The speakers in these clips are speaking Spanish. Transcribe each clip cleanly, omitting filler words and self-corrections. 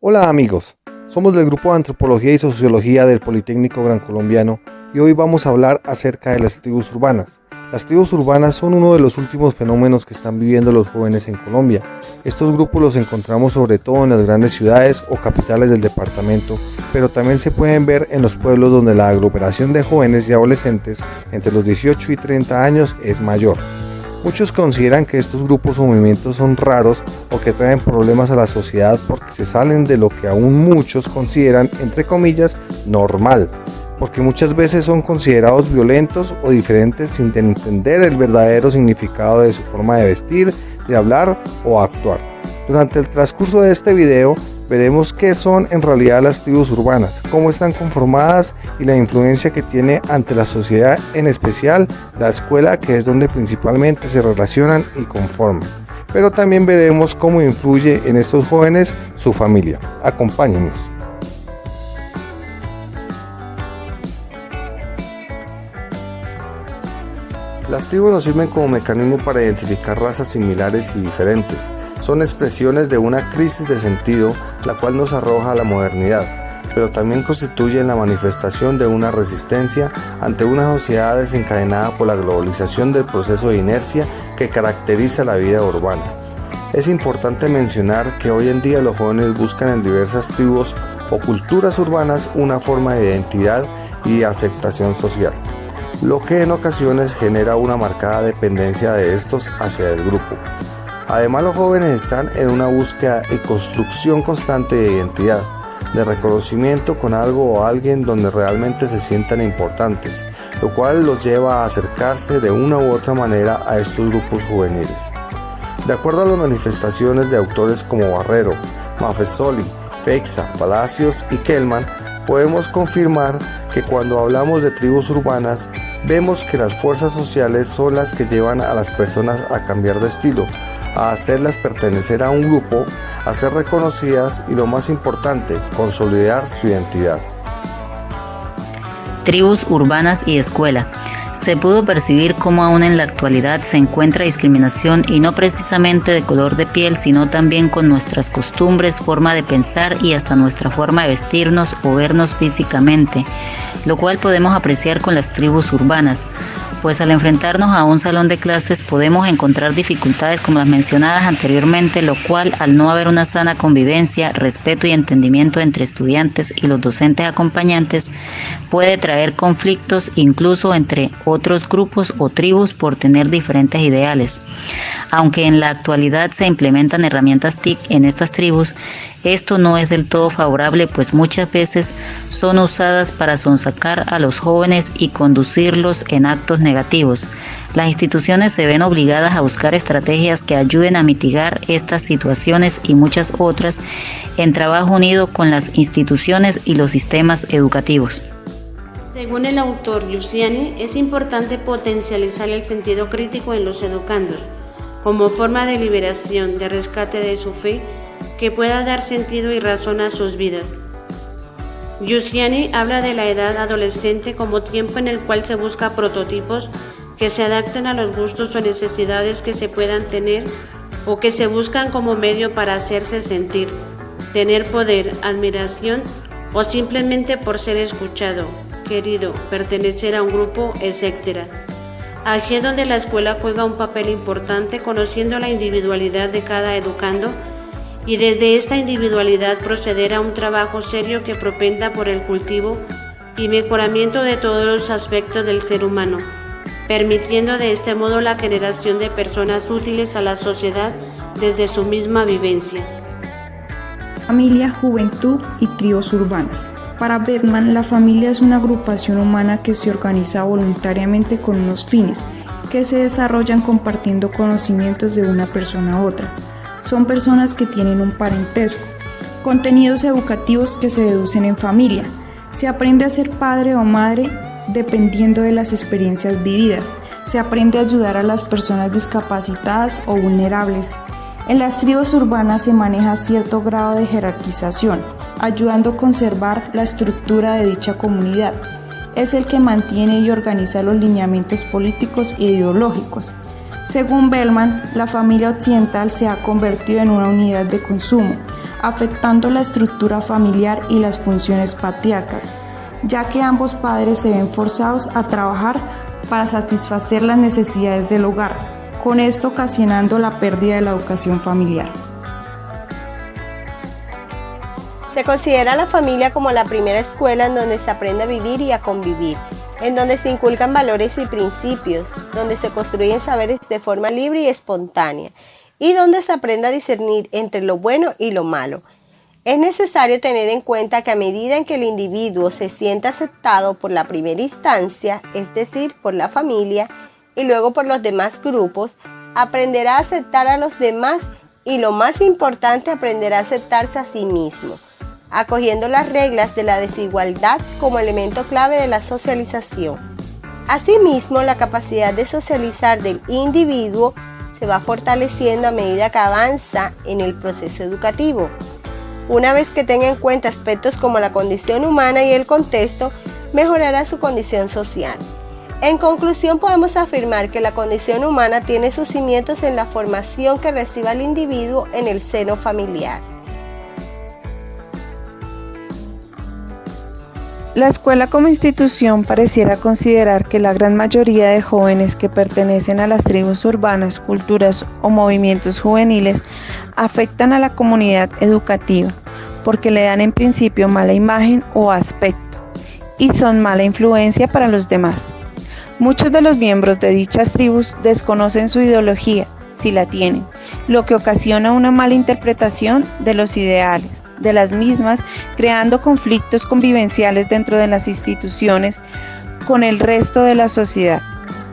Hola amigos, somos del grupo de Antropología y Sociología del Politécnico Gran Colombiano y hoy vamos a hablar acerca de las tribus urbanas. Las tribus urbanas son uno de los últimos fenómenos que están viviendo los jóvenes en Colombia. Estos grupos los encontramos sobre todo en las grandes ciudades o capitales del departamento, pero también se pueden ver en los pueblos donde la aglomeración de jóvenes y adolescentes entre los 18 y 30 años es mayor. Muchos consideran que estos grupos o movimientos son raros o que traen problemas a la sociedad porque se salen de lo que aún muchos consideran, entre comillas, normal, porque muchas veces son considerados violentos o diferentes sin entender el verdadero significado de su forma de vestir, de hablar o actuar. Durante el transcurso de este video veremos qué son en realidad las tribus urbanas, cómo están conformadas y la influencia que tiene ante la sociedad, en especial la escuela, que es donde principalmente se relacionan y conforman. Pero también veremos cómo influye en estos jóvenes su familia. Acompáñennos. Las tribus nos sirven como mecanismo para identificar razas similares y diferentes. Son expresiones de una crisis de sentido, la cual nos arroja a la modernidad, pero también constituyen la manifestación de una resistencia ante una sociedad desencadenada por la globalización del proceso de inercia que caracteriza la vida urbana. Es importante mencionar que hoy en día los jóvenes buscan en diversas tribus o culturas urbanas una forma de identidad y aceptación social, lo que en ocasiones genera una marcada dependencia de estos hacia el grupo. Además, los jóvenes están en una búsqueda y construcción constante de identidad, de reconocimiento con algo o alguien donde realmente se sientan importantes, lo cual los lleva a acercarse de una u otra manera a estos grupos juveniles. De acuerdo a las manifestaciones de autores como Barrero, Maffesoli, Feixa, Palacios y Kellman, podemos confirmar que cuando hablamos de tribus urbanas, vemos que las fuerzas sociales son las que llevan a las personas a cambiar de estilo, a hacerlas pertenecer a un grupo, a ser reconocidas y, lo más importante, consolidar su identidad. Tribus urbanas y escuela. Se pudo percibir cómo aún en la actualidad se encuentra discriminación, y no precisamente de color de piel, sino también con nuestras costumbres, forma de pensar y hasta nuestra forma de vestirnos o vernos físicamente, lo cual podemos apreciar con las tribus urbanas, pues al enfrentarnos a un salón de clases podemos encontrar dificultades como las mencionadas anteriormente, lo cual, al no haber una sana convivencia, respeto y entendimiento entre estudiantes y los docentes acompañantes, puede traer conflictos incluso entre otros grupos o tribus por tener diferentes ideales. Aunque en la actualidad se implementan herramientas TIC en estas tribus, esto no es del todo favorable, pues muchas veces son usadas para sonsacar a los jóvenes y conducirlos en actos negativos. Las instituciones se ven obligadas a buscar estrategias que ayuden a mitigar estas situaciones y muchas otras en trabajo unido con las instituciones y los sistemas educativos. Según el autor Giussiani, es importante potencializar el sentido crítico en los educandos, como forma de liberación, de rescate de su fe, que pueda dar sentido y razón a sus vidas. Giussiani habla de la edad adolescente como tiempo en el cual se busca prototipos que se adapten a los gustos o necesidades que se puedan tener o que se buscan como medio para hacerse sentir, tener poder, admiración o simplemente por ser escuchado, querido, pertenecer a un grupo, etc. Aquí es donde la escuela juega un papel importante, conociendo la individualidad de cada educando y desde esta individualidad proceder a un trabajo serio que propenda por el cultivo y mejoramiento de todos los aspectos del ser humano, permitiendo de este modo la generación de personas útiles a la sociedad desde su misma vivencia. Familia, juventud y tribus urbanas. Para Beckman, la familia es una agrupación humana que se organiza voluntariamente con unos fines, que se desarrollan compartiendo conocimientos de una persona a otra. Son personas que tienen un parentesco, contenidos educativos que se deducen en familia. Se aprende a ser padre o madre dependiendo de las experiencias vividas. Se aprende a ayudar a las personas discapacitadas o vulnerables. En las tribus urbanas se maneja cierto grado de jerarquización, ayudando a conservar la estructura de dicha comunidad. Es el que mantiene y organiza los lineamientos políticos e ideológicos. Según Bellman, la familia occidental se ha convertido en una unidad de consumo, afectando la estructura familiar y las funciones patriarcas, ya que ambos padres se ven forzados a trabajar para satisfacer las necesidades del hogar, con esto ocasionando la pérdida de la educación familiar. Se considera a la familia como la primera escuela en donde se aprende a vivir y a convivir, en donde se inculcan valores y principios, donde se construyen saberes de forma libre y espontánea, y donde se aprende a discernir entre lo bueno y lo malo. Es necesario tener en cuenta que a medida en que el individuo se sienta aceptado por la primera instancia, es decir, por la familia, y luego por los demás grupos, aprenderá a aceptar a los demás y, lo más importante, aprenderá a aceptarse a sí mismo, acogiendo las reglas de la desigualdad como elemento clave de la socialización. Asimismo, la capacidad de socializar del individuo se va fortaleciendo a medida que avanza en el proceso educativo. Una vez que tenga en cuenta aspectos como la condición humana y el contexto, mejorará su condición social. En conclusión, podemos afirmar que la condición humana tiene sus cimientos en la formación que reciba el individuo en el seno familiar. La escuela como institución pareciera considerar que la gran mayoría de jóvenes que pertenecen a las tribus urbanas, culturas o movimientos juveniles afectan a la comunidad educativa porque le dan en principio mala imagen o aspecto y son mala influencia para los demás. Muchos de los miembros de dichas tribus desconocen su ideología, si la tienen, lo que ocasiona una mala interpretación de los ideales de las mismas, creando conflictos convivenciales dentro de las instituciones con el resto de la sociedad,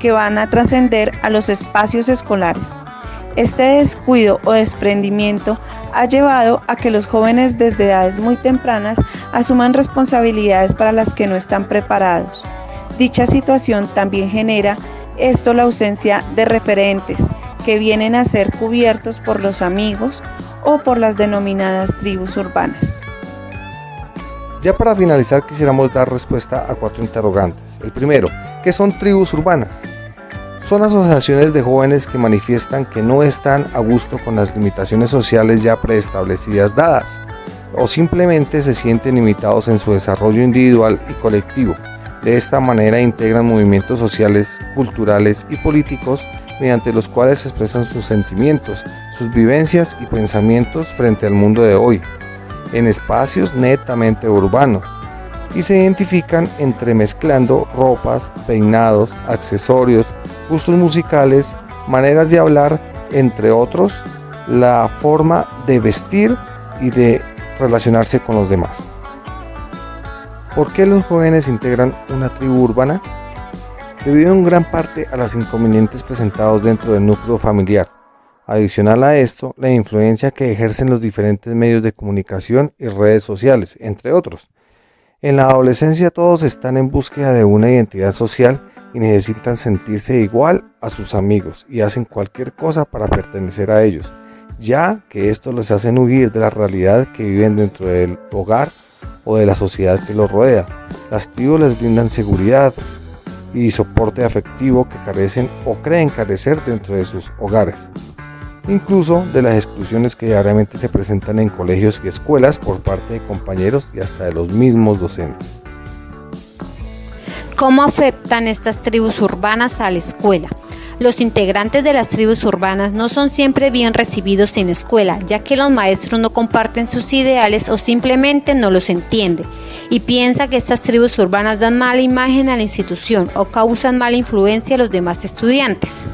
que van a trascender a los espacios escolares. Este descuido o desprendimiento ha llevado a que los jóvenes desde edades muy tempranas asuman responsabilidades para las que no están preparados. Dicha situación también genera la ausencia de referentes que vienen a ser cubiertos por los amigos o por las denominadas tribus urbanas. Ya para finalizar quisiéramos dar respuesta a 4 interrogantes. El primero, ¿qué son tribus urbanas? Son asociaciones de jóvenes que manifiestan que no están a gusto con las limitaciones sociales ya preestablecidas dadas, o simplemente se sienten limitados en su desarrollo individual y colectivo. De esta manera integran movimientos sociales, culturales y políticos mediante los cuales expresan sus sentimientos, sus vivencias y pensamientos frente al mundo de hoy, en espacios netamente urbanos, y se identifican entremezclando ropas, peinados, accesorios, gustos musicales, maneras de hablar, entre otros, la forma de vestir y de relacionarse con los demás. ¿Por qué los jóvenes integran una tribu urbana? Debido en gran parte a los inconvenientes presentados dentro del núcleo familiar. Adicional a esto, la influencia que ejercen los diferentes medios de comunicación y redes sociales, entre otros. En la adolescencia todos están en búsqueda de una identidad social y necesitan sentirse igual a sus amigos y hacen cualquier cosa para pertenecer a ellos, ya que esto les hace huir de la realidad que viven dentro del hogar o de la sociedad que los rodea. Las tribus les brindan seguridad y soporte afectivo que carecen o creen carecer dentro de sus hogares, incluso de las exclusiones que diariamente se presentan en colegios y escuelas por parte de compañeros y hasta de los mismos docentes. ¿Cómo afectan estas tribus urbanas a la escuela? Los integrantes de las tribus urbanas no son siempre bien recibidos en la escuela, ya que los maestros no comparten sus ideales o simplemente no los entienden y piensa que estas tribus urbanas dan mala imagen a la institución o causan mala influencia a los demás estudiantes.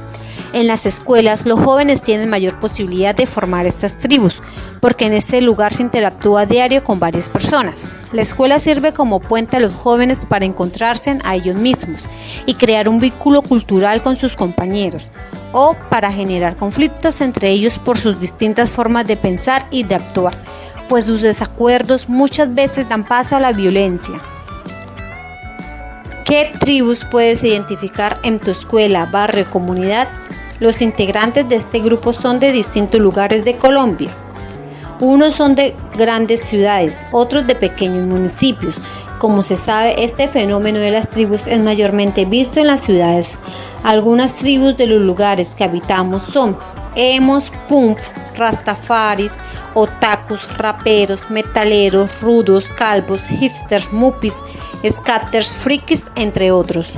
En las escuelas, los jóvenes tienen mayor posibilidad de formar estas tribus, porque en ese lugar se interactúa a diario con varias personas. La escuela sirve como puente a los jóvenes para encontrarse a ellos mismos y crear un vínculo cultural con sus compañeros, o para generar conflictos entre ellos por sus distintas formas de pensar y de actuar, pues sus desacuerdos muchas veces dan paso a la violencia. ¿Qué tribus puedes identificar en tu escuela, barrio, comunidad? Los integrantes de este grupo son de distintos lugares de Colombia. Unos son de grandes ciudades, otros de pequeños municipios. Como se sabe, este fenómeno de las tribus es mayormente visto en las ciudades. Algunas tribus de los lugares que habitamos son emos, punk, rastafaris, otakus, raperos, metaleros, rudos, calvos, hipsters, muppies, skaters, frikis, entre otros.